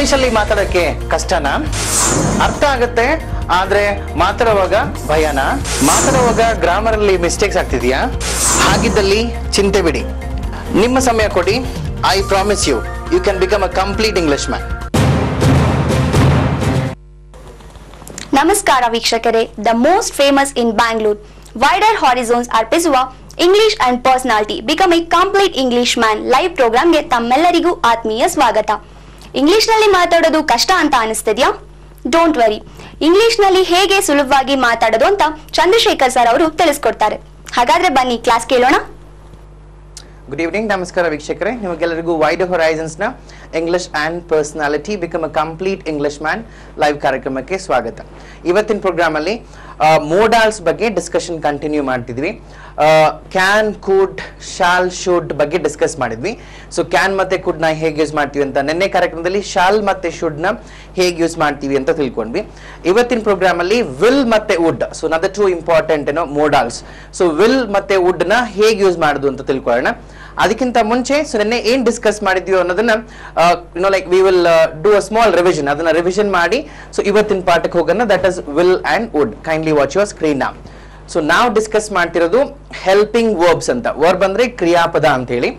English ಅಲ್ಲಿ ಮಾತಾಡೋಕೆ ಕಷ್ಟನಾ? ಅರ್ಥ ಆಗುತ್ತೆ ಆದ್ರೆ ಮಾತಾಡುವಾಗ ಭಯನಾ? ಮಾತಾಡುವಾಗ ಗ್ರಾಮರ್ ಅಲ್ಲಿ ಮಿಸ್ಟೇಕ್ಸ್ ಆಗ್ತಿದ್ಯಾ? ಹಾಗಿದ್ದಲ್ಲಿ ಚಿಂತೆ ಬಿಡಿ, ನಿಮ್ಮ ಸಮಯ ಕೊಡಿ. I promise you can become a complete English man. ನಮಸ್ಕಾರ ವೀಕ್ಷಕರೇ, the most famous in Bangalore wider horizons ಅರ್ಪಿಸುವ English and personality become a complete English man live ಪ್ರೋಗ್ರಾಮ್ಗೆ ತಮ್ಮೆಲ್ಲರಿಗೂ ಆತ್ಮೀಯ ಸ್ವಾಗತ. ಇಂಗ್ಲಿಷ್ ನಲ್ಲಿ ಮಾತಾಡೋದು ಕಷ್ಟ ಅಂತ ಅನಿಸ್ತಿದ್ಯಾ? ಡೋಂಟ್ ವರಿ, ಇಂಗ್ಲಿಷ್ ನಲ್ಲಿ ಹೇಗೆ ಸುಲಭವಾಗಿ ಮಾತಾಡೋದು ಅಂತ ಚಂದ್ರಶೇಖರ್ ಸರ್ ಅವರು ತಿಳಿಸ್ಕೊಡ್ತಾರೆ. ಹಾಗಾದ್ರೆ ಬನ್ನಿ ಕ್ಲಾಸ್ ಕೇಳೋಣ. ಗುಡ್ ಈವ್ನಿಂಗ್, ನಮಸ್ಕಾರ ವೀಕ್ಷಕರೇ. ನಿಮಗೆಲ್ಲರಿಗೂ ವೈಡರ್ ಹಾರೈಸನ್ಸ್ ನ English and personality become a complete English man live ಕಾರ್ಯಕ್ರಮಕ್ಕೆ ಸ್ವಾಗತ. ಇವತ್ತಿನ ಪ್ರೋಗ್ರಾಮ್ ಅಲ್ಲಿ ಮೋಡಾಲ್ಸ್ ಬಗ್ಗೆ ಡಿಸ್ಕಷನ್ ಕಂಟಿನ್ಯೂ ಮಾಡ್ತಿದ್ವಿ. ಕ್ಯಾನ್, ಕುಡ್, ಶಾಲ್, ಶುಡ್ ಬಗ್ಗೆ ಡಿಸ್ಕಸ್ ಮಾಡಿದ್ವಿ. ಸೊ ಕ್ಯಾನ್ ಮತ್ತೆ ಕುಡ್ ನ ಹೇಗೆ ಯೂಸ್ ಮಾಡ್ತೀವಿ ಅಂತ ನಿನ್ನೆ ಕಾರ್ಯಕ್ರಮದಲ್ಲಿ ಶಾಲ್ ಮತ್ತೆ ಶುಡ್ ನ ಹೇಗೆ ಯೂಸ್ ಮಾಡ್ತೀವಿ ಅಂತ ತಿಳ್ಕೊಂಡ್ವಿ. ಇವತ್ತಿನ ಪ್ರೋಗ್ರಾಮ್ ಅಲ್ಲಿ ವಿಲ್ ಮತ್ತೆ ವುಡ್, ಸೊ ನದ two important modals. So will ಮತ್ತೆ ವುಡ್ ನ ಹೇಗೆ ಯೂಸ್ ಮಾಡುದು ಅಂತ ತಿಳ್ಕೊಳ್ಳೋಣ. ಅದಕ್ಕಿಂತ ಮುಂಚೆ ಸೊ ನಿನ್ನೆ ಏನ್ ಡಿಸ್ಕಸ್ ಮಾಡಿದ್ವಿ ಅನ್ನೋದನ್ನ like we will do a small revision. ಅದನ್ನ ರಿವಿಷನ್ ಮಾಡಿ ಸೊ ಇವತ್ತಿನ ಪಾಠಕ್ಕೆ ಹೋಗೋಣ. That is will and would. Kindly watch your screen now. So ನಾವು ಡಿಸ್ಕಸ್ ಮಾಡ್ತಿರೋದು ಹೆಲ್ಪಿಂಗ್ ವರ್ಬ್ಸ್ ಅಂತ. ವರ್ಬ್ ಅಂದ್ರೆ ಕ್ರಿಯಾಪದ ಅಂತ ಹೇಳಿ.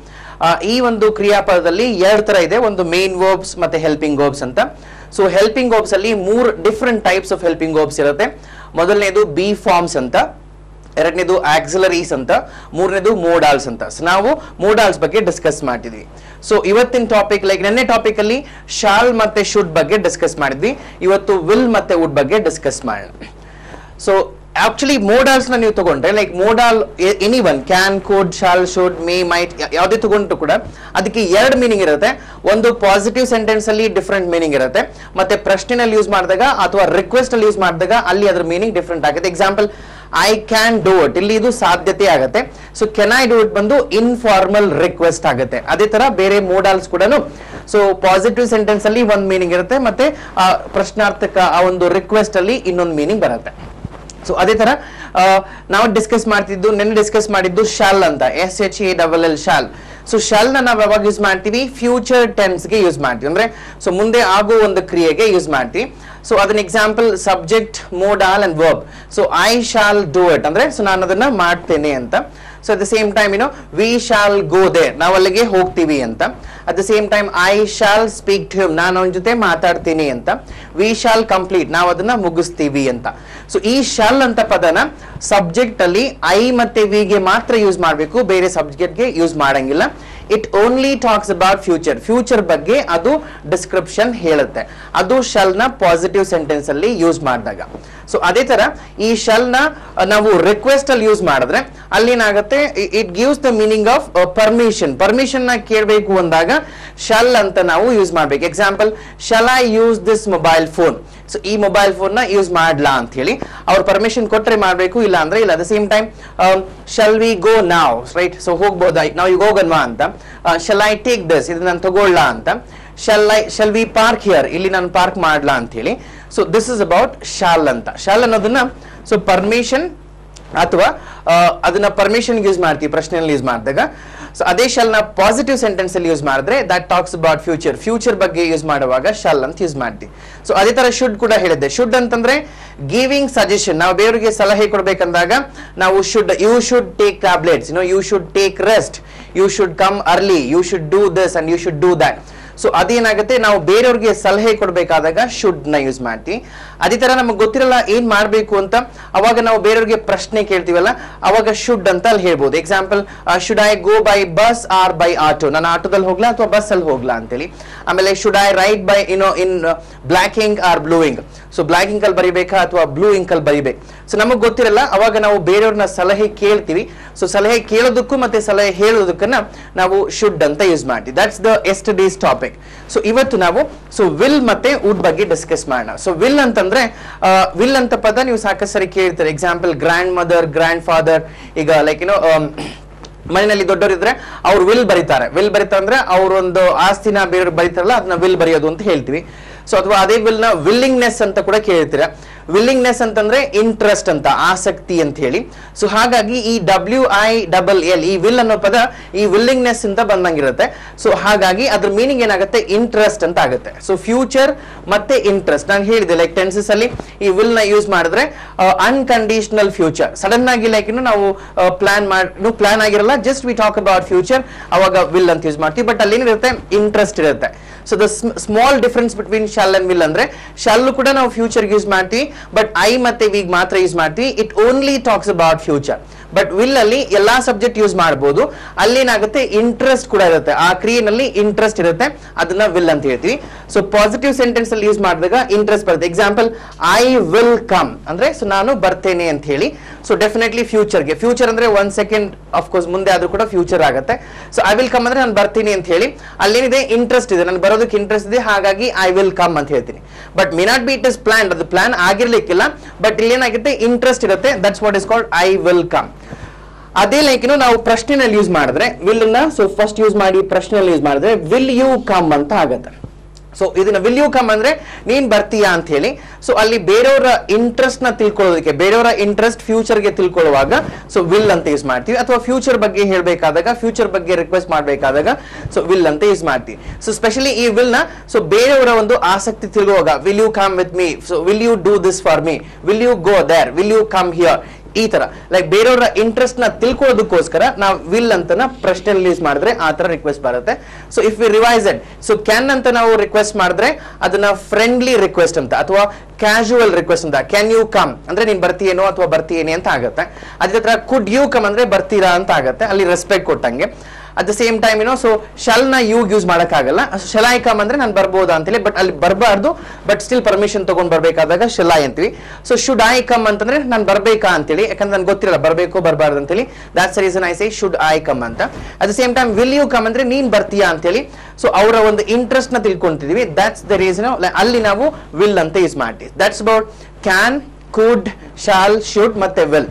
ಈ ಒಂದು ಕ್ರಿಯಾಪದದಲ್ಲಿ ಎರಡು ತರ ಇದೆ, ಒಂದು ಮೇನ್ ವರ್ಬ್ಸ್ ಮತ್ತೆ ಹೆಲ್ಪಿಂಗ್ ವರ್ಬ್ಸ್ ಅಂತ. ಸೊ ಹೆಲ್ಪಿಂಗ್ ವರ್ಬ್ಸ್ ಅಲ್ಲಿ 3 different types of helping verbs ಇರುತ್ತೆ. ಮೊದಲನೇದು ಬಿ ಫಾರ್ಮ್ಸ್ ಅಂತ, ಎರಡನೇದು ಆಕ್ಸಿಲರೀಸ್ ಅಂತ, ಮೂರನೇದು ಮೋಡಾಲ್ಸ್ ಅಂತ. ಸೊ ನಾವು ಮೋಡಾಲ್ಸ್ ಬಗ್ಗೆ ಡಿಸ್ಕಸ್ ಮಾಡ್ತಿದ್ವಿ. ಸೊ ಇವತ್ತಿನ ಟಾಪಿಕ್ ಲೈಕ್ ನೆನ್ನೆ ಟಾಪಿಕ್ ಅಲ್ಲಿ ಶಾಲ್ ಮತ್ತೆ ಶುಡ್ ಬಗ್ಗೆ ಡಿಸ್ಕಸ್ ಮಾಡಿದ್ವಿ. ಇವತ್ತು ವಿಲ್ ಮತ್ತೆ ವುಡ್ ಬಗ್ಗೆ ಡಿಸ್ಕಸ್ ಮಾಡೋಣ. ಸೊ ಆಕ್ಚುಲಿ ಮೋಡಾಲ್ಸ್ ನ ನೀವು ತಗೊಂಡ್ರೆ like modal any one can, could, shall, should, may, might ಯಾವುದೇ ತಗೊಂಡ್ರು ಕೂಡ ಅದಕ್ಕೆ 2 ಮೀನಿಂಗ್ ಇರುತ್ತೆ. ಒಂದು ಪಾಸಿಟಿವ್ ಸೆಂಟೆನ್ಸ್ ಅಲ್ಲಿ ಡಿಫ್ರೆಂಟ್ ಮೀನಿಂಗ್ ಇರುತ್ತೆ, ಮತ್ತೆ ಪ್ರಶ್ನೆನಲ್ಲಿ ಯೂಸ್ ಮಾಡಿದಾಗ ಅಥವಾ ರಿಕ್ವೆಸ್ಟ್ ಅಲ್ಲಿ ಯೂಸ್ ಮಾಡಿದಾಗ ಅಲ್ಲಿ ಅದರ ಮೀನಿಂಗ್ ಡಿಫ್ರೆಂಟ್ ಆಗುತ್ತೆ. Example, I can do it, ಇಲ್ಲಿ ಇದು ಸಾಧ್ಯತೆ ಆಗುತ್ತೆ. So can I do it ಬಂದು ಇನ್ಫಾರ್ಮಲ್ ರಿಕ್ವೆಸ್ಟ್ ಆಗುತ್ತೆ. ಅದೇ ತರ ಬೇರೆ ಮೋಡಾಲ್ಸ್ ಕೂಡ ಸೊ ಪಾಸಿಟಿವ್ ಸೆಂಟೆನ್ಸ್ ಅಲ್ಲಿ ಒಂದು ಮೀನಿಂಗ್ ಇರುತ್ತೆ, ಮತ್ತೆ ಪ್ರಶ್ನಾರ್ಥಕ ಆ ಒಂದು ರಿಕ್ವೆಸ್ಟ್ ಅಲ್ಲಿ ಇನ್ನೊಂದು ಮೀನಿಂಗ್ ಬರುತ್ತೆ. ಸೊ ಅದೇ ತರ ನಾವು ಡಿಸ್ಕಸ್ ಮಾಡ್ತಿದ್ದು ನೆನ್ನೆ ಡಿಸ್ಕಸ್ ಮಾಡಿದ್ದು ಶಾಲ್ ಅಂತ, SHALL ಶಾಲ್. ಸೊ ಶಾಲ್ ನ ನಾವು ಯಾವಾಗ ಯೂಸ್ ಮಾಡ್ತೀವಿ? ಫ್ಯೂಚರ್ ಟೆನ್ಸ್ ಗೆ ಯೂಸ್ ಮಾಡ್ತೀವಿ, ಅಂದ್ರೆ ಸೊ ಮುಂದೆ ಆಗೋ ಒಂದು ಕ್ರಿಯೆಗೆ ಯೂಸ್ ಮಾಡ್ತೀವಿ. ಸೊ ಅದನ್ನ example subject, modal and verb. So I shall do it ಅಂದ್ರೆ ಸೊ ನಾನು ಅದನ್ನ ಮಾಡ್ತೇನೆ ಅಂತ. So at the same time we shall go there, ನಾವು ಅಲ್ಲಿಗೆ ಹೋಗ್ತೀವಿ ಅಂತ. At the same time I shall speak to him, ನಾನು ಅವನ ಜೊತೆ ಮಾತಾಡ್ತೀನಿ ಅಂತ. ವಿ ಶಾಲ್ ಕಂಪ್ಲೀಟ್, ನಾವು ಅದನ್ನ ಮುಗಿಸ್ತೀವಿ ಅಂತ. ಸೊ ಈ ಶಾಲ್ ಅಂತ ಪದನ ಸಬ್ಜೆಕ್ಟ್ ಅಲ್ಲಿ ಐ ಮತ್ತೆ ವಿ ಗೆ ಮಾತ್ರ ಯೂಸ್ ಮಾಡಬೇಕು, ಬೇರೆ ಸಬ್ಜೆಕ್ಟ್ ಗೆ ಯೂಸ್ ಮಾಡಂಗಿಲ್ಲ. It only talks about future, future ಬಗ್ಗೆ ಅದು ಡಿಸ್ಕ್ರಿಪ್ಷನ್ ಹೇಳುತ್ತೆ. ಅದು ಶಲ್ ನ ಪಾಸಿಟಿವ್ ಸೆಂಟೆನ್ಸ್ ಅಲ್ಲಿ ಯೂಸ್ ಮಾಡಿದಾಗ. ಸೊ ಅದೇ ತರ ಈ ಶಲ್ ನ ನಾವು ರಿಕ್ವೆಸ್ಟ್ ಅಲ್ಲಿ ಯೂಸ್ ಮಾಡಿದ್ರೆ ಅಲ್ಲಿ ಏನಾಗುತ್ತೆ? It gives the meaning of permission. Permission ನ ಕೇಳಬೇಕು ಅಂದಾಗ ಶಲ್ ಅಂತ ನಾವು ಯೂಸ್ ಮಾಡ್ಬೇಕು. Example, shall I use this mobile phone, so ಈ ಮೊಬೈಲ್ ಫೋನ್ ನ ಯೂಸ್ ಮಾಡ್ಲಾ ಅಂತ ಹೇಳಿ ಅವ್ರ ಪರ್ಮಿಷನ್ ಕೊಟ್ರೆ ಮಾಡ್ಬೇಕು, ಇಲ್ಲ ಅಂದ್ರೆ ಇಲ್ಲ. At the same time shall we go ನಾವ್, ರೈಟ್? ಸೊ ಹೋಗ್ಬೋದಾಯ್ತು, ನಾವು ಈಗ ಹೋಗನ್ವಾ ಅಂತ. ಶಲ್ ಐ ಟೇಕ್ ದಿಸ್, ಇದು ನಾನು ತಗೊಳ್ಳ ಅಂತ. ಶಲ್ ವಿ ಪಾರ್ಕ್ ಹಿಯರ್, ಇಲ್ಲಿ ನಾನು ಪಾರ್ಕ್ ಮಾಡ್ಲಾ ಅಂತ ಹೇಳಿ. So this is about shall ಅಂತ. ಶಾಲ್ ಅನ್ನೋದನ್ನ ಸೊ ಪರ್ಮಿಷನ್ ಅಥವಾ ಅದನ್ನ ಪರ್ಮಿಷನ್ ಯೂಸ್ ಮಾಡ್ತೀವಿ ಪ್ರಶ್ನೆಯಲ್ಲಿ ಯೂಸ್ ಮಾಡಿದಾಗ. ಸೊ ಅದೇ ಶಲ್ ನ ಪಾಸಿಟಿವ್ ಸೆಂಟೆನ್ಸ್ ಅಲ್ಲಿ ಯೂಸ್ ಮಾಡಿದ್ರೆ that tax about future, future ಬಗ್ಗೆ ಯೂಸ್ ಮಾಡುವಾಗ ಶಲ್ ಅಂತ ಯೂಸ್ ಮಾಡ್ತೀವಿ. ಸೊ ಅದೇ ತರ ಶುಡ್ ಕೂಡ ಹೇಳಿದ್ದೆ. ಶುಡ್ ಅಂತಂದ್ರೆ ಗಿವಿಂಗ್ ಸಜೆಷನ್, ನಾವು ಬೇರೆಯವರಿಗೆ ಸಲಹೆ ಕೊಡ್ಬೇಕಂದಾಗ ನಾವು should, you should take tablets, you should take rest, you should come early, you should do this and you should do that. So ಅದೇನಾಗುತ್ತೆ? ನಾವು ಬೇರೆಯವ್ರಿಗೆ ಸಲಹೆ ಕೊಡ್ಬೇಕಾದಾಗ ಶುಡ್ ನ ಯೂಸ್ ಮಾಡ್ತೀವಿ. ಅದೇ ತರ ನಮಗೆ ಗೊತ್ತಿರಲ್ಲ ಏನ್ ಮಾಡ್ಬೇಕು ಅಂತ, ಅವಾಗ ನಾವು ಬೇರೆಯವ್ರಿಗೆ ಪ್ರಶ್ನೆ ಕೇಳ್ತೀವಲ್ಲ, ಅವಾಗ ಶುಡ್ ಅಂತ ಅಲ್ಲಿ ಹೇಳ್ಬೋದು. Example, should I go by bus or by auto, ನಾನು ಆಟೋದಲ್ಲಿ ಹೋಗ್ಲಾ ಅಥವಾ ಬಸ್ ಅಲ್ಲಿ ಹೋಗ್ಲಾ ಅಂತೇಳಿ. ಆಮೇಲೆ should I write by in black ink or blue ink, so black ink ಅಲ್ಲಿ ಬರಿಬೇಕಾ ಅಥವಾ ಬ್ಲೂ ಇಂಕ್ ಅಲ್ಲಿ ಬರಿಬೇಕು. ಸೊ ನಮಗ್ ಗೊತ್ತಿರಲ್ಲ, ಅವಾಗ ನಾವು ಬೇರೆಯವ್ರನ್ನ ಸಲಹೆ ಕೇಳ್ತೀವಿ. ಸೊ ಸಲಹೆ ಕೇಳೋದಕ್ಕೂ ಮತ್ತೆ ಸಲಹೆ ಹೇಳೋದಕ್ಕನ್ನ ನಾವು ಶುಡ್ ಅಂತ ಯೂಸ್ ಮಾಡ್ತೀವಿ. That's the yesterday's topic. So ಇವತ್ತು ನಾವು ಸೊ ವಿಲ್ ಮತ್ತೆ ವುಡ್ ಬಗ್ಗೆ ಡಿಸ್ಕಸ್ ಮಾಡೋಣ. ಸೊ ವಿಲ್ ಅಂತಂದ್ರೆ ವಿಲ್ ಅಂತ ಪದ ನೀವು ಸಾಕಷ್ಟು ಸರಿ ಕೇಳ್ತಾರೆ. Example, grandmother, grandfather. ಈಗ ಲೈಕ್ ಮನೆಯಲ್ಲಿ ದೊಡ್ಡವರಿದ್ರೆ ಅವ್ರು ವಿಲ್ ಬರೀತಾರೆ. ವಿಲ್ ಬರೀತಾರೆ ಅಂದ್ರೆ ಅವ್ರೊಂದು ಆಸ್ತಿನ ಬೇರೆ ಬರೀತಾರಲ್ಲ, ಅದನ್ನ ವಿಲ್ ಬರೆಯೋದು ಅಂತ ಹೇಳ್ತೀವಿ. ಸೊ ಅಥವಾ ಅದೇ ವಿಲ್ ನ ವಿಲ್ಲಿಂಗ್ನೆಸ್ ಅಂತ ಕೂಡ ಕೇಳ್ತೀರಾ. ವಿಲ್ಲಿಂಗ್ನೆಸ್ ಅಂತಂದ್ರೆ ಇಂಟ್ರೆಸ್ಟ್ ಅಂತ, ಆಸಕ್ತಿ ಅಂತ ಹೇಳಿ. ಸೊ ಹಾಗಾಗಿ ಈ WILL ಈ ವಿಲ್ ಅನ್ನೋ ಪದ ಈ ವಿಲ್ಲಿಂಗ್ನೆಸ್ ಅಂತ ಬಂದಂಗಿರುತ್ತೆ. ಸೊ ಹಾಗಾಗಿ ಅದ್ರ ಮೀನಿಂಗ್ ಏನಾಗುತ್ತೆ, ಇಂಟ್ರೆಸ್ಟ್ ಅಂತ ಆಗುತ್ತೆ. ಸೊ ಫ್ಯೂಚರ್ ಮತ್ತೆ ಇಂಟ್ರೆಸ್ಟ್ ನಾನು ಹೇಳಿದೆ, ಲೈಕ್ ಟೆನ್ಸಸ್ ಅಲ್ಲಿ ಈ ವಿಲ್ ನ ಯೂಸ್ ಮಾಡಿದ್ರೆ ಅನ್ಕಂಡೀಷನಲ್ ಫ್ಯೂಚರ್, ಸಡನ್ ಆಗಿ ಲೈಕ್ ನಾವು ಪ್ಲಾನ್ ಆಗಿರಲ್ಲ, just we talk about future, ಅವಾಗ ವಿಲ್ ಅಂತ ಯೂಸ್ ಮಾಡ್ತೀವಿ. ಬಟ್ ಅಲ್ಲಿ ಏನಿರುತ್ತೆ, ಇಂಟ್ರೆಸ್ಟ್ ಇರುತ್ತೆ. So the small difference between shall and will ಅಂದ್ರೆ ಶಾಲ್ ಕೂಡ ನಾವು ಫ್ಯೂಚರ್ ಯೂಸ್ ಮಾಡ್ತೀವಿ, ಬಟ್ ಐ ಮತ್ತೆ ವಿಗ್ ಮಾತ್ರ ಯೂಸ್ ಮಾಡ್ತೀವಿ. It only talks about future. But will ಅಲ್ಲಿ ಎಲ್ಲಾ ಸಬ್ಜೆಕ್ಟ್ ಯೂಸ್ ಮಾಡಬಹುದು. ಅಲ್ಲಿ ಏನಾಗುತ್ತೆ, ಇಂಟ್ರೆಸ್ಟ್ ಕೂಡ ಇರುತ್ತೆ, ಆ ಕ್ರಿಯೆನಲ್ಲಿ ಇಂಟ್ರೆಸ್ಟ್ ಇರುತ್ತೆ, ಅದನ್ನ ವಿಲ್ ಅಂತ ಹೇಳ್ತೀವಿ. ಸೊ ಪಾಸಿಟಿವ್ ಸೆಂಟೆನ್ಸ್ ಅಲ್ಲಿ ಯೂಸ್ ಮಾಡಿದಾಗ ಇಂಟ್ರೆಸ್ಟ್ ಬರುತ್ತೆ. ಎಕ್ಸಾಂಪಲ್, ಐ ವಿಲ್ ಕಮ್ ಅಂದ್ರೆ ಸೊ ನಾನು ಬರ್ತೇನೆ ಅಂತ ಹೇಳಿ. ಸೊ ಡೆಫಿನೆಟ್ಲಿ ಫ್ಯೂಚರ್ಗೆ, ಫ್ಯೂಚರ್ ಅಂದ್ರೆ 1 ಸೆಕೆಂಡ್ ಅಫ್ಕೋರ್ಸ್ ಮುಂದೆ ಆದ್ರೂ ಕೂಡ ಫ್ಯೂಚರ್ ಆಗುತ್ತೆ. ಸೊ ಐ ವಿಲ್ ಕಮ್ ಅಂದ್ರೆ ನಾನು ಬರ್ತೀನಿ ಅಂತ ಹೇಳಿ, ಅಲ್ಲೇನಿದೆ ಇಂಟ್ರೆಸ್ಟ್ ಇದೆ, ನಾನು ಬರೋದಕ್ಕೆ ಇಂಟ್ರೆಸ್ಟ್ ಇದೆ, ಹಾಗಾಗಿ ಐ ವಿಲ್ ಕಮ್ ಅಂತ ಹೇಳ್ತೀನಿ. But may not be it is plan, ಅದು ಪ್ಲಾನ್ ಆಗಿರ್ಲಿಕ್ಕಿಲ್ಲ, ಬಟ್ ಇಲ್ಲಿ ಏನಾಗುತ್ತೆ, ಇಂಟ್ರೆಸ್ಟ್ ಇರುತ್ತೆ. That's what is called I will come. ಅದೇ ಲೈಕ್ ನಾವು ಪ್ರಶ್ನೆನಲ್ಲಿ ಯೂಸ್ ಮಾಡಿದ್ರೆ ವಿಲ್ ನ, ಸೊ ಫಸ್ಟ್ ಯೂಸ್ ಮಾಡಿ ಪ್ರಶ್ನೆಯಲ್ಲಿ ಯೂಸ್ ಮಾಡಿದ್ರೆ ವಿಲ್ ಯು ಕಮ್ ಅಂತ ಆಗತ್ತೆ. ಸೊ ಇದನ್ನ ವಿಲ್ ಯು ಕಮ್ ಅಂದ್ರೆ ನೀನ್ ಬರ್ತೀಯಾ ಅಂತ ಹೇಳಿ. ಸೊ ಅಲ್ಲಿ ಬೇರೆಯವರ ಇಂಟ್ರೆಸ್ಟ್ ನ ತಿಳ್ಕೊಳ್ಳೋದಕ್ಕೆ, ಬೇರೆಯವರ ಇಂಟ್ರೆಸ್ಟ್ ಫ್ಯೂಚರ್ ಗೆ ತಿಳ್ಕೊಳ್ಳುವಾಗ ಸೊ ವಿಲ್ ಅಂತ ಯೂಸ್ ಮಾಡ್ತೀವಿ. ಅಥವಾ ಫ್ಯೂಚರ್ ಬಗ್ಗೆ ಹೇಳ್ಬೇಕಾದಾಗ, ಫ್ಯೂಚರ್ ಬಗ್ಗೆ ರಿಕ್ವೆಸ್ಟ್ ಮಾಡಬೇಕಾದಾಗ ಸೊ ವಿಲ್ ಅಂತ ಯೂಸ್ ಮಾಡ್ತೀವಿ. ಸೊ ಸ್ಪೆಷಲಿ ಈ ವಿಲ್ ನ ಸೊ ಬೇರೆಯವರ ಒಂದು ಆಸಕ್ತಿ ತಿಳುವಾಗ, will you come with me, so will you do this for me, will you go there, will you come here, ಈ ತರ ಲೈಕ್ ಬೇರೆಯವರ ಇಂಟ್ರೆಸ್ಟ್ ನ ತಿಳ್ಕೊಳ್ಳೋದಕ್ಕೋಸ್ಕರ ನಾವು ವಿಲ್ ಅಂತ ಪ್ರಶ್ನೆಯಲ್ಲಿ ಯೂಸ್ ಮಾಡಿದ್ರೆ ಆ ತರ ರಿಕ್ವೆಸ್ಟ್ ಬರುತ್ತೆ. So if we revise it, so can ಅಂತ ನಾವು ರಿಕ್ವೆಸ್ಟ್ ಮಾಡಿದ್ರೆ ಅದನ್ನ ಫ್ರೆಂಡ್ಲಿ ರಿಕ್ವೆಸ್ಟ್ ಅಂತ ಅಥವಾ ಕ್ಯಾಶುವಲ್ ರಿಕ್ವೆಸ್ಟ್ ಅಂತ, ಕ್ಯಾನ್ ಯು ಕಮ್ ಅಂದ್ರೆ ನೀನ್ ಬರ್ತೀಯೇನೋ ಅಥವಾ ಬರ್ತೀಯೇನೆ ಅಂತ ಆಗುತ್ತೆ. ಅದೇ ತರ ಕುಡ್ ಯು ಕಮ್ ಅಂದ್ರೆ ಬರ್ತೀರಾ ಅಂತ ಆಗುತ್ತೆ, ಅಲ್ಲಿ ರೆಸ್ಪೆಕ್ಟ್ ಕೊಟ್ಟಂಗೆ. At the same time so shall ನ ಯು ಯೂಸ್ ಮಾಡಕ್ಕಾಗಲ್ಲ, ಶಲ್ ಐ ಕಮ್ ಅಂದ್ರೆ ನಾನು ಬರ್ಬೋದಾ ಅಂತೇಳಿ, ಬಟ್ ಅಲ್ಲಿ ಬರಬಾರ್ದು, ಬಟ್ ಸ್ಟಿಲ್ ಪರ್ಮಿಷನ್ ತಗೊಂಡ್ ಬರ್ಬೇಕಾದಾಗ ಶಲ್ ಐ ಅಂತೀವಿ. ಸೊ ಶುಡ್ ಐ ಕಮ್ ಅಂತಂದ್ರೆ ನಾನು ಬರ್ಬೇಕಾ ಅಂತೇಳಿ, ಯಾಕಂದ್ರೆ ನನ್ಗೆ ಗೊತ್ತಿರಲ್ಲ ಬರ್ಬೇಕು ಬರಬಾರ್ದು ಅಂತೇಳಿ, that's the reason I say should I come ಅಂತ. At the same time will you come ಅಂದ್ರೆ ನೀನ್ ಬರ್ತೀಯಾ ಅಂತೇಳಿ, ಸೊ ಅವರ ಒಂದು ಇಂಟ್ರೆಸ್ಟ್ ನ ತಿಳ್ಕೊಂತಿದೀವಿ. ದಟ್ಸ್ ದ ರೀಸನ್ ಅಲ್ಲಿ ನಾವು ವಿಲ್ ಅಂತ ಯೂಸ್ ಮಾಡ್ತೀವಿ. That's about can, could, shall, should ಮತ್ತೆ ವಿಲ್.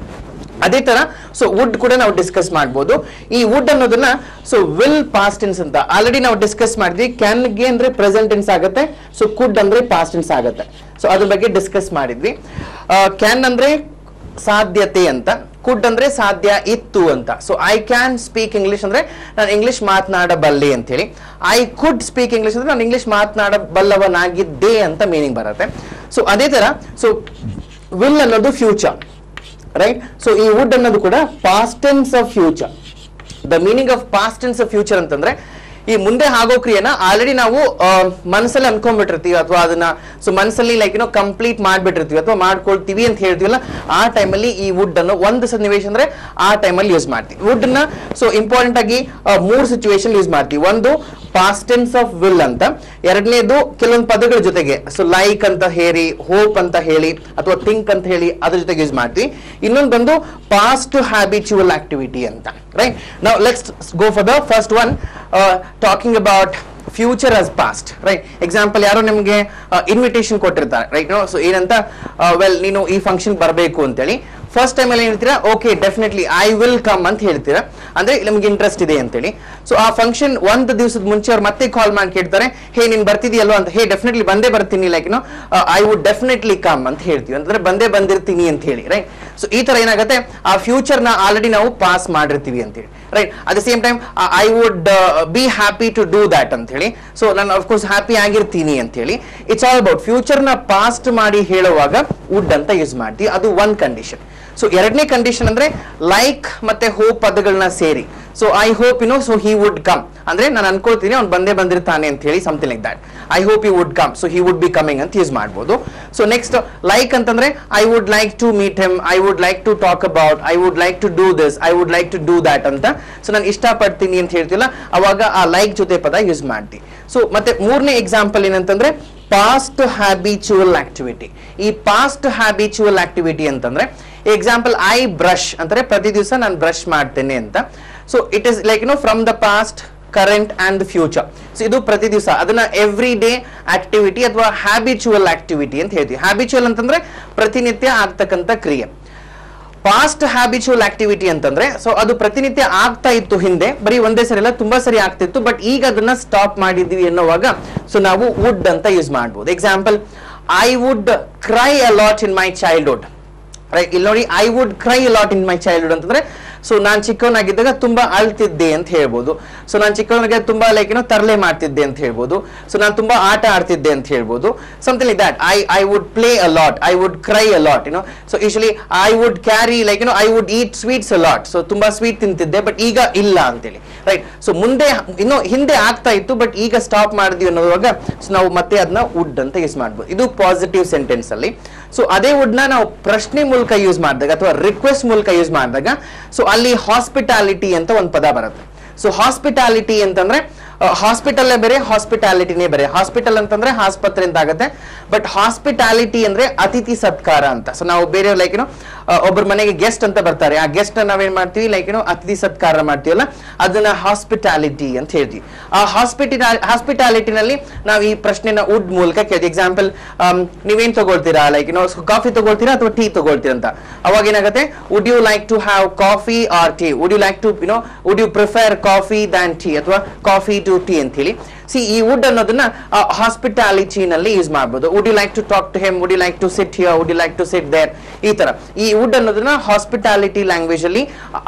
ಅದೇ ತರ ಸೊ ವುಡ್ ಕೂಡ ನಾವು ಡಿಸ್ಕಸ್ ಮಾಡಬಹುದು. ಈ ವುಡ್ ಅನ್ನೋದನ್ನ ಸೊ ವಿಲ್ ಪಾಸ್ಟ್ ಟೆನ್ಸ್ ಅಂತ ಆಲ್ರೆಡಿ ನಾವು ಡಿಸ್ಕಸ್ ಮಾಡಿದ್ವಿ. ಕ್ಯಾನ್ ಗೆ ಅಂದ್ರೆ ಪ್ರೆಸೆಂಟ್ ಟೆನ್ಸ್ ಆಗುತ್ತೆ, ಸೊ ಕುಡ್ ಅಂದ್ರೆ ಪಾಸ್ಟ್ ಟೆನ್ಸ್ ಆಗುತ್ತೆ. ಸೊ ಅದ್ರ ಬಗ್ಗೆ ಡಿಸ್ಕಸ್ ಮಾಡಿದ್ವಿ. ಕ್ಯಾನ್ ಅಂದ್ರೆ ಸಾಧ್ಯತೆ ಅಂತ, ಕುಡ್ ಅಂದ್ರೆ ಸಾಧ್ಯ ಇತ್ತು ಅಂತ. So I can speak English ಅಂದ್ರೆ ನಾನು ಇಂಗ್ಲಿಷ್ ಮಾತನಾಡಬಲ್ಲೆ ಅಂತ ಹೇಳಿ. ಐ ಕುಡ್ ಸ್ಪೀಕ್ ಇಂಗ್ಲಿಷ್ ಅಂದ್ರೆ ನಾನು ಇಂಗ್ಲಿಷ್ ಮಾತನಾಡಬಲ್ಲವನಾಗಿದ್ದೆ ಅಂತ ಮೀನಿಂಗ್ ಬರುತ್ತೆ. ಸೊ ಅದೇ ತರ ಸೊ ವಿಲ್ ಅನ್ನೋದು ಫ್ಯೂಚರ್, ರೈಟ್. ಸೊ ಈ ವುಡ್ ಅನ್ನೋದು ಕೂಡ past tense of future. The meaning of past tense of future ಅಂತಂದ್ರೆ ಈ ಮುಂದೆ ಆಗೋ ಕ್ರಿಯೆನ ಆಲ್ರೆಡಿ ನಾವು ಮನಸ್ಸಲ್ಲಿ ಅನ್ಕೊಂಡ್ಬಿಟ್ಟಿರ್ತೀವಿ, ಅಥವಾ ಅದನ್ನ ಸೊ ಮನಸ್ಸಲ್ಲಿ ಲೈಕ್ ಕಂಪ್ಲೀಟ್ ಮಾಡ್ಬಿಟ್ಟಿರ್ತೀವಿ ಅಥವಾ ಮಾಡ್ಕೊಳ್ತೀವಿ ಅಂತ ಹೇಳ್ತೀವಲ್ಲ, ಆ ಟೈಮಲ್ಲಿ ಈ ವುಡ್ ಅನ್ನು ಒಂದು ಸನ್ನಿವೇಶ ಅಂದ್ರೆ ಆ ಟೈಮಲ್ಲಿ ಯೂಸ್ ಮಾಡ್ತೀವಿ. ವುಡ್ ನ ಸೊ ಇಂಪಾರ್ಟೆಂಟ್ ಆಗಿ 3 ಸಿಚುವೇಶನ್ ಯೂಸ್ ಮಾಡ್ತೀವಿ. ಒಂದು ಪಾಸ್ಟ್ ಟೆನ್ಸ್ ಆಫ್ ವಿಲ್ ಅಂತ, ಎರಡನೇದು ಕೆಲವೊಂದು ಪದಗಳ ಜೊತೆಗೆ, ಸೊ ಲೈಕ್ ಅಂತ ಹೇಳಿ, ಹೋಪ್ ಅಂತ ಹೇಳಿ ಅಥವಾ ಥಿಂಕ್ ಅಂತ ಹೇಳಿ ಅದ್ರ ಜೊತೆಗೆ ಯೂಸ್ ಮಾಡ್ತೀವಿ. ಇನ್ನೊಂದು ಬಂದು ಪಾಸ್ಟ್ ಹ್ಯಾಬಿಚುವಲ್ ಆಕ್ಟಿವಿಟಿ ಅಂತ, right. Now let's go for the first one, talking about future as past, right. Example, ಯಾರೋ ನಿಮ್ಗೆ ಇನ್ವಿಟೇಷನ್ ಕೊಟ್ಟಿರ್ತಾರೆ, ರೈಟ್. ಸೊ ಏನಂತ, ವೆಲ್ ನೀನು ಈ ಫಂಕ್ಷನ್ ಬರಬೇಕು ಅಂತೇಳಿ. ಫಸ್ಟ್ ಟೈಮ್ ಅಲ್ಲಿ ಹೇಳ್ತೀರಾ, okay definitely I will come ಅಂತ ಹೇಳ್ತೀರಾ, ಅಂದ್ರೆ ನಮ್ಗೆ ಇಂಟ್ರೆಸ್ಟ್ ಇದೆ ಅಂತೇಳಿ. ಸೊ ಆ ಫಂಕ್ಷನ್ ಒಂದು ದಿವಸದ ಮುಂಚೆ ಅವ್ರು ಮತ್ತೆ ಕಾಲ್ ಮಾಡಿ ಕೇಳ್ತಾರೆ, ಹೇ ನೀನ್ ಬರ್ತಿದೀಯಲ್ವಾ ಅಂತ. ಹೇ ಡೆಫಿನೆಟ್ಲಿ ಬಂದೇ ಬರ್ತೀನಿ, like I would definitely come ಅಂತ ಹೇಳ್ತೀವಿ, ಅಂದ್ರೆ ಬಂದೇ ಬಂದಿರ್ತೀನಿ ಅಂತ ಹೇಳಿ, ರೈಟ್. ಸೊ ಈ ತರ ಏನಾಗುತ್ತೆ, ಆ ಫ್ಯೂಚರ್ ನ ಆಲ್ರೆಡಿ ನಾವು ಪಾಸ್ ಮಾಡಿರ್ತೀವಿ ಅಂತೇಳಿ, right. At the same time I would be happy to do that ಅಂತ ಹೇಳಿ, ಸೊ ನಾನು ಅಫ್ಕೋರ್ಸ್ ಹ್ಯಾಪಿ ಆಗಿರ್ತೀನಿ ಅಂತ ಹೇಳಿ. ಇಟ್ಸ್ ಆಲ್ ಅಬೌಟ್ ಫ್ಯೂಚರ್ ನ ಪಾಸ್ಟ್ ಮಾಡಿ ಹೇಳುವಾಗ ವುಡ್ ಅಂತ ಯೂಸ್ ಮಾಡ್ತೀವಿ. ಅದು ಒಂದ್ ಕಂಡೀಷನ್. ಸೊ ಎರಡನೇ ಕಂಡೀಷನ್ ಅಂದ್ರೆ ಲೈಕ್ ಮತ್ತೆ ಹೋಪ್ ಪದಗಳನ್ನ ಸೇರಿ, so I hope so he would come ಅಂದ್ರೆ ನಾನು ಅನ್ಕೊಳ್ತೀನಿ ಅವ್ನು ಬಂದೇ ಬಂದಿರ್ತಾನೆ ಅಂತ ಹೇಳಿ, something like that. I hope he would come, so he would be coming ಅಂತ ಯೂಸ್ ಮಾಡ್ಬೋದು. ಸೊ ನೆಕ್ಸ್ಟ್ ಲೈಕ್ ಅಂತಂದ್ರೆ I would like to meet him, I would like to talk about, I would like to do this, I would like to do that ಅಂತ. So ನಾನು ಇಷ್ಟಪಡ್ತೀನಿ ಅಂತ ಹೇಳ್ತಿಲ್ಲ, ಅವಾಗ ಆ ಲೈಕ್ ಜೊತೆ ಪದ ಯೂಸ್ ಮಾಡ್ತೀವಿ. ಸೊ ಮತ್ತೆ ಮೂರನೇ ಎಕ್ಸಾಂಪಲ್ ಏನಂತಂದ್ರೆ ಪಾಸ್ಟ್ ಹ್ಯಾಬಿಚುವಲ್ ಆಕ್ಟಿವಿಟಿ. ಈ ಪಾಸ್ಟ್ ಹ್ಯಾಬಿಚುವಲ್ ಆಕ್ಟಿವಿಟಿ ಅಂತಂದ್ರೆ ಎಕ್ಸಾಂಪಲ್, ಐ ಬ್ರಷ್ ಅಂದ್ರೆ ಪ್ರತಿ ದಿವಸ ನಾನು ಬ್ರಷ್ ಮಾಡ್ತೇನೆ ಅಂತ. So it is like from the past, current and future. So ಇದು ಪ್ರತಿ ದಿವಸ, ಅದನ್ನ ಎವ್ರಿ ಡೇ ಆಕ್ಟಿವಿಟಿ ಅಥವಾ ಹ್ಯಾಬಿಚುವಲ್ ಆಕ್ಟಿವಿಟಿ ಅಂತ ಹೇಳ್ತೀವಿ. ಹ್ಯಾಬಿಚುವಲ್ ಅಂತಂದ್ರೆ ಪ್ರತಿನಿತ್ಯ ಆಗ್ತಕ್ಕಂಥ ಕ್ರಿಯೆ. ಪಾಸ್ಟ್ ಹ್ಯಾಬಿಚುವಲ್ ಆಕ್ಟಿವಿಟಿ ಅಂತಂದ್ರೆ ಸೊ ಅದು ಪ್ರತಿನಿತ್ಯ ಆಗ್ತಾ ಇತ್ತು ಹಿಂದೆ, ಬರೀ ಒಂದೇ ಸರಿ ಅಲ್ಲ ತುಂಬಾ ಸರಿ ಆಗ್ತಿತ್ತು, ಬಟ್ ಈಗ ಅದನ್ನ ಸ್ಟಾಪ್ ಮಾಡಿದ್ವಿ ಎನ್ನುವಾಗ ಸೊ ನಾವು ವುಡ್ ಅಂತ ಯೂಸ್ ಮಾಡಬಹುದು. Example, I would cry a lot in my childhood. Right, ಇಲ್ಲಿ ನೋಡಿ I would cry a lot in my childhood ಅಂತಂದ್ರೆ ಸೊ ನಾನು ಚಿಕ್ಕವನಾಗಿದ್ದಾಗ ತುಂಬಾ ಅಳ್ತಿದ್ದೆ ಅಂತ ಹೇಳ್ಬೋದು. ಸೊ ನಾನು ಚಿಕ್ಕವನಾಗ ತುಂಬಾ ಲೈಕ್ ತರಲೆ ಮಾಡ್ತಿದ್ದೆ ಅಂತ ಹೇಳ್ಬೋದು. ಸೊ ನಾನು ತುಂಬಾ ಆಟ ಆಡ್ತಿದ್ದೆ ಅಂತ ಹೇಳ್ಬೋದು. Something like that. I would play a lot, I would cry a lot, so usually I would carry like I would eat sweets a lot. So ತುಂಬಾ ಸ್ವೀಟ್ ತಿಂತಿದ್ದೆ, ಬಟ್ ಈಗ ಇಲ್ಲ ಅಂತೇಳಿ, ರೈಟ್. ಸೊ ಮುಂದೆ ಹಿಂದೆ ಆಗ್ತಾ ಇತ್ತು, ಬಟ್ ಈಗ stop ಮಾಡಿದ್ವಿ ಅನ್ನೋವಾಗ ಸೊ ನಾವು ಮತ್ತೆ ಅದನ್ನ ವುಡ್ ಅಂತ ಯೂಸ್ ಮಾಡ್ಬೋದು. ಇದು ಪಾಸಿಟಿವ್ ಸೆಂಟೆನ್ಸ್ ಅಲ್ಲಿ. ಸೊ ಅದೇ ವುಡ್ ನ ನಾವು ಪ್ರಶ್ನೆ ಮೂಲಕ ಯೂಸ್ ಮಾಡಿದಾಗ ಅಥವಾ ರಿಕ್ವೆಸ್ಟ್ ಮೂಲಕ ಯೂಸ್ ಮಾಡಿದಾಗ ಸೊ ಅಲ್ಲಿ ಹಾಸ್ಪಿಟಾಲಿಟಿ ಅಂತ ಒಂದು ಪದ ಬರುತ್ತೆ. ಸೊ ಹಾಸ್ಪಿಟಾಲಿಟಿ ಅಂತಂದ್ರೆ ಹಾಸ್ಪಿಟಲ್ ಬೇರೆ, ಹಾಸ್ಪಿಟಾಲಿಟಿನೇ ಬೇರೆ. ಹಾಸ್ಪಿಟಲ್ ಅಂತಂದ್ರೆ ಆಸ್ಪತ್ರೆ ಅಂತ ಆಗುತ್ತೆ, ಬಟ್ ಹಾಸ್ಪಿಟಾಲಿಟಿ ಅಂದ್ರೆ ಅತಿಥಿ ಸತ್ಕಾರ ಅಂತ. ಸೊ ನಾವು ಬೇರೆ ಲೈಕ್ ಒಬ್ಬರ ಮನೆಗೆ ಗೆಸ್ಟ್ ಅಂತ ಬರ್ತಾರೆ, ಆ ಗೆಸ್ಟ್ ನಾವೇನ್ ಮಾಡ್ತೀವಿ ಲೈಕ್ ಅತಿಥಿ ಸತ್ಕಾರ ಮಾಡ್ತೀವಲ್ಲ, ಅದನ್ನ ಹಾಸ್ಪಿಟಾಲಿಟಿ ಅಂತ ಹೇಳ್ತೀವಿ. ಆ ಹಾಸ್ಪಿಟಾಲಿಟಿನಲ್ಲಿ ನಾವು ಈ ಪ್ರಶ್ನೆನ ವುಡ್ ಮೂಲಕ ಕೇಳ್ತೀವಿ. ಎಕ್ಸಾಂಪಲ್, ನೀವೇನ್ ತಗೊಳ್ತೀರಾ, ಲೈಕ್ ಕಾಫಿ ತಗೊಳ್ತೀರಾ ಅಥವಾ ಟೀ ತಗೊಳ್ತೀರಾ ಅಂತ. ಅವಾಗ ಏನಾಗುತ್ತೆ, would you like to have coffee or tea, would you like to would you prefer coffee than tea ಅಥವಾ ಕಾಫಿ ಟು ಟೀ ಅಂತ ಹೇಳಿ. ಸಿ ಈ ವುಡ್ ಅನ್ನೋದನ್ನ ಹಾಸ್ಪಿಟಾಲಿಟಿ ನಲ್ಲಿ ಯೂಸ್ ಮಾಡಬಹುದು. Would you like to talk to him, would you like to sit here, would you like to sit there, ಈ ತರ ಈ ವುಡ್ ಅನ್ನೋದನ್ನ ಹಾಸ್ಪಿಟಾಲಿಟಿ ಲ್ಯಾಂಗ್ವೇಜ್ ಅಲ್ಲಿ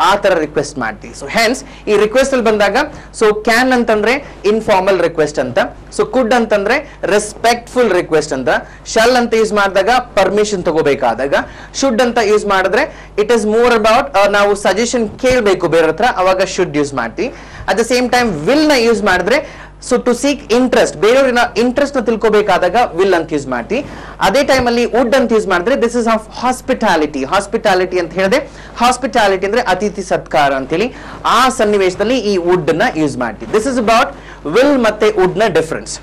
ಆ ತರ ರಿಕ್ವೆಸ್ಟ್ ಮಾಡ್ತೀವಿ. ಸೊ ಹೆನ್ಸ್ ಈ ರಿಕ್ವೆಸ್ಟ್ ಅಲ್ಲಿ ಬಂದಾಗ ಸೊ ಕ್ಯಾನ್ ಅಂತಂದ್ರೆ ಇನ್ಫಾರ್ಮಲ್ ರಿಕ್ವೆಸ್ಟ್ ಅಂತ, ಸೊ ಕುಡ್ ಅಂತಂದ್ರೆ ರೆಸ್ಪೆಕ್ಟ್ಫುಲ್ ರಿಕ್ವೆಸ್ಟ್ ಅಂತ, ಶಲ್ ಅಂತ ಯೂಸ್ ಮಾಡಿದಾಗ ಪರ್ಮಿಷನ್ ತಗೋಬೇಕಾದಾಗ, ಶುಡ್ ಅಂತ ಯೂಸ್ ಮಾಡಿದ್ರೆ ಇಟ್ ಇಸ್ ಮೋರ್ ಅಬೌಟ್ ನಾವು ಸಜೆಷನ್ ಕೇಳಬೇಕು ಬೇರೆ ಹತ್ರ, ಅವಾಗ ಶುಡ್ ಯೂಸ್ ಮಾಡ್ತೀವಿ. At the same time will ನ ಯೂಸ್ ಮಾಡಿದ್ರೆ ಸೊ ಟು ಸೀಕ್ ಇಂಟ್ರೆಸ್ಟ್, ಬೇರೆಯವ್ರನ್ನ ಇಂಟ್ರೆಸ್ಟ್ ನ ತಿಳ್ಕೋಬೇಕಾದಾಗ ವಿಲ್ ಅಂತ ಯೂಸ್ ಮಾಡ್ತೀವಿ. ಅದೇ ಟೈಮ್ ಅಲ್ಲಿ ವುಡ್ ಅಂತ ಯೂಸ್ ಮಾಡಿದ್ರೆ this is of hospitality. Hospitality ಅಂತ ಹೇಳಿದ್ರೆ ಹಾಸ್ಪಿಟಾಲಿಟಿ ಅಂದ್ರೆ ಅತಿಥಿ ಸತ್ಕಾರ ಅಂತೇಳಿ ಆ ಸನ್ನಿವೇಶದಲ್ಲಿ ಈ ವುಡ್ ನ ಯೂಸ್ ಮಾಡ್ತೀವಿ. ದಿಸ್ ಇಸ್ ಅಬೌಟ್ ವಿಲ್ ಮತ್ತೆ ವುಡ್ ನ ಡಿಫರೆನ್ಸ್.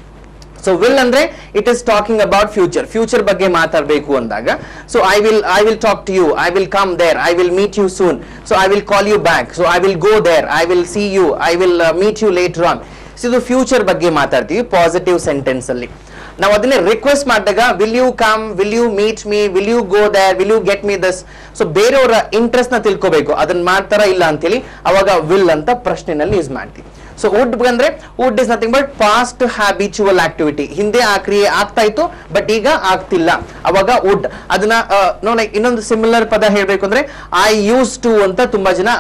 ಸೊ ವಿಲ್ ಅಂದ್ರೆ it is talking about future ಬಗ್ಗೆ ಮಾತಾಡಬೇಕು ಅಂದಾಗ so I will talk to you, I will come there, I will meet you soon, so I will call you back, so I will go there, I will see you, I will meet you later on. ಇದು future ಬಗ್ಗೆ ಮಾತಾಡ್ತೀವಿ positive sentence ಅಲ್ಲಿ. ನಾವು ಅದನ್ನೇ request ಮಾಡಿದಾಗ will you come, will you meet me, will you go there, will you get me this. So ಬೇರೆಯವರ interest ನ ತಿಳ್ಕೋಬೇಕು, ಅದನ್ನ ಮಾಡ್ತಾರ ಇಲ್ಲ ಅಂತೇಳಿ ಅವಾಗ ವಿಲ್ ಅಂತ ಪ್ರಶ್ನೆನಲ್ಲಿ ಯೂಸ್ ಮಾಡ್ತೀವಿ. ಸೊ ವುಡ್ ಅಂದ್ರೆ would is nothing but past habitual activity. ಹಿಂದೆ ಆ ಕ್ರಿಯೆ ಆಗ್ತಾ ಇತ್ತು ಬಟ್ ಈಗ ಆಗ್ತಿಲ್ಲ, ಅವಾಗ ವುಡ್. ಅದನ್ನ ಲೈಕ್ ಇನ್ನೊಂದು ಸಿಮಿಲರ್ ಪದ ಹೇಳ್ಬೇಕು ಅಂದ್ರೆ ಐ ಯೂಸ್ ಟು ಅಂತ ತುಂಬಾ ಜನ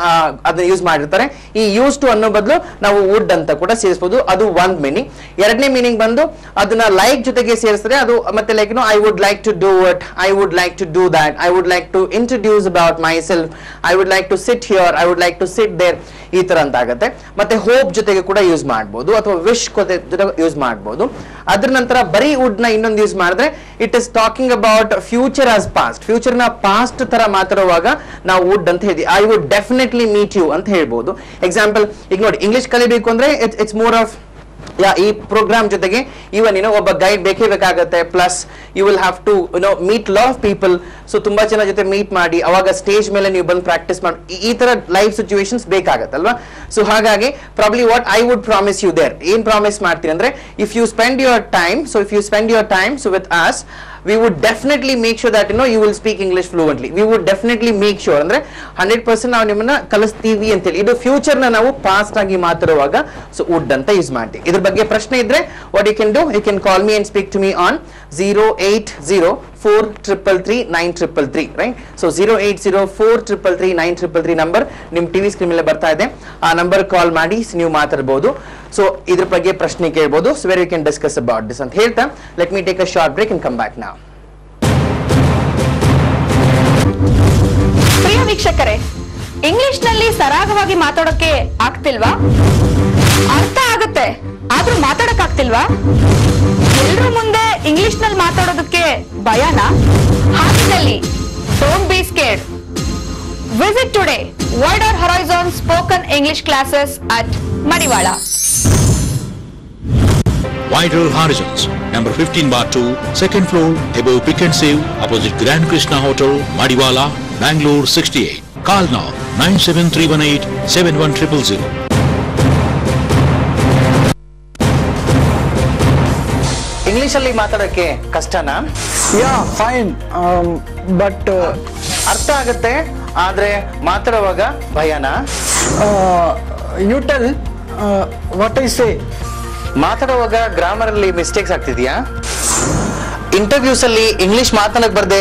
ಅದನ್ನ ಯೂಸ್ ಮಾಡಿರ್ತಾರೆ. ಈ ಯೂಸ್ ಟು ಅನ್ನೋ ಬದಲು ನಾವು ವುಡ್ ಅಂತ ಕೂಡ ಸೇರಿಸಬಹುದು, ಅದು ಒಂದ್ ಮೀನಿಂಗ್. ಎರಡನೇ ಮೀನಿಂಗ್ ಬಂದು ಅದನ್ನ ಲೈಕ್ ಜೊತೆಗೆ ಸೇರಿಸಿದ್ರೆ ಅದು ಮತ್ತೆ like I would like to do it, I would like to do that, I would like to introduce about myself, I would like to sit here, I would like to sit there, ಈ ತರ ಅಂತ ಆಗುತ್ತೆ. ಮತ್ತೆ hope ಜೊತೆಗೆ ಕೂಡ use ಮಾಡಬಹುದು ಅಥವಾ wish ಜೊತೆ ಯೂಸ್ ಮಾಡಬಹುದು. ಅದ್ರ ನಂತರ ಬರೀ ವುಡ್ ನ ಇನ್ನೊಂದು ಯೂಸ್ ಮಾಡಿದ್ರೆ it is talking about future as past. Future ನ ಪಾಸ್ಟ್ ತರ ಮಾತಾಡುವಾಗ ನಾವು ವುಡ್ ಅಂತ ಹೇಳ್ತೀವಿ. I would definitely meet you ಅಂತ ಹೇಳ್ಬಹುದು. ಎಕ್ಸಾಂಪಲ್, ಈಗ ನೋಡಿ ಇಂಗ್ಲಿಷ್ ಕಲಿಬೇಕು ಅಂದ್ರೆ ಇಟ್ಸ್ ಮೋರ್ ಆಫ್ ಈ ಪ್ರೋಗ್ರಾಮ್ ಜೊತೆಗೆ ಇವನ್ ಒಬ್ಬ ಗೈಡ್ ಬೇಕೇ ಬೇಕಾಗತ್ತೆ. Plus you will have to meet lot of people. So ತುಂಬಾ ಜನ ಜೊತೆ ಮೀಟ್ ಮಾಡಿ ಅವಾಗ ಸ್ಟೇಜ್ ಮೇಲೆ ನೀವು ಬಂದು ಪ್ರಾಕ್ಟೀಸ್ ಮಾಡಿ, ಈ ತರ ಲೈಫ್ ಸಿಚುವೇಶನ್ಸ್ ಬೇಕಾಗತ್ತಲ್ವಾ. ಸೊ ಹಾಗಾಗಿ probably what I would promise you there, ಏನ್ ಪ್ರಾಮಿಸ್ ಮಾಡ್ತೀನಿ ಅಂದ್ರೆ if you spend your time, so if you spend your time so with us, we would definitely make sure that you will speak English fluently. We would definitely make sure ಅಂದ್ರೆ 100% ನಾವು ನಿಮ್ಮನ್ನ ಕಲಿಸ್ತೀವಿ ಅಂತ ಹೇಳಿ. ಇದು future ನ ನಾವು past ಆಗಿ ಮಾತಾಡುವಾಗ ಸೊ ವುಡ್ ಅಂತ ಯೂಸ್ ಮಾಡ್ತೀವಿ. ಇದ್ರ ಬಗ್ಗೆ ಪ್ರಶ್ನೆ ಇದ್ರೆ what you can do, you can call me and speak to me on 08043333933, right? So 08043333933 number ನಿಮ್ ಟಿವಿ ಸ್ಕ್ರೀನ್ ಮೇಲೆ ಬರ್ತಾ ಇದೆ. ಆ ನಂಬರ್ ಕಾಲ್ ಮಾಡಿ ನೀವು ಮಾತಾಡಬಹುದು. ಸೊ ಇದ್ರ ಬಗ್ಗೆ ಪ್ರಶ್ನೆ ಕೇಳಬಹುದು. So where you can discuss about this ಅಂತ ಹೇಳ್ತಾ let me take a short break and come back now. ಪ್ರಿಯ ವೀಕ್ಷಕರೇ, ಇಂಗ್ಲಿಷ್ ನಲ್ಲಿ ಸರಾಗವಾಗಿ ಮಾತಾಡೋಕೆ ಆಗ್ತಿಲ್ವಾ? ಅರ್ಥ ಆಗುತ್ತೆ ಆದ್ರೂ ಮಾತಾಡಕ್ ಆಗ್ತಿಲ್ವಾ? ಎಲ್ರೂ ಮುಂದೆ ಇಂಗ್ಲಿಷ್ ನಲ್ಲಿ ಮಾತಾಡೋದಕ್ಕೆ ಭಯನಾ? ಹಾಗಿದ್ದಲ್ಲಿ don't be scared. Visit today Wider Horizons Spoken English classes at Madiwala. Wider Horizons, number 15/2, second floor, above Pick and Save, opposite Grand Krishna Hotel, Madiwala, Bangalore 68. Call now 97318-71000. English ಅಲ್ಲಿ ಮಾತಾಡೋಕೆ ಕಷ್ಟನಾ? ಯಾ fine, but ಅರ್ಥ ಆಗುತ್ತೆ ಆದ್ರೆ ಮಾತಾಡುವಾಗ ಭಯನಾ? You tell what I say. ಮಾತಾಡುವಾಗ grammar ಅಲ್ಲಿ mistakes ಆಗ್ತಿದ್ಯಾ? ಇಂಟರ್ವ್ಯೂಸ್ ಅಲ್ಲಿ ಇಂಗ್ಲಿಷ್ ಮಾತನಾಡಕ್ ಬರ್ದೆ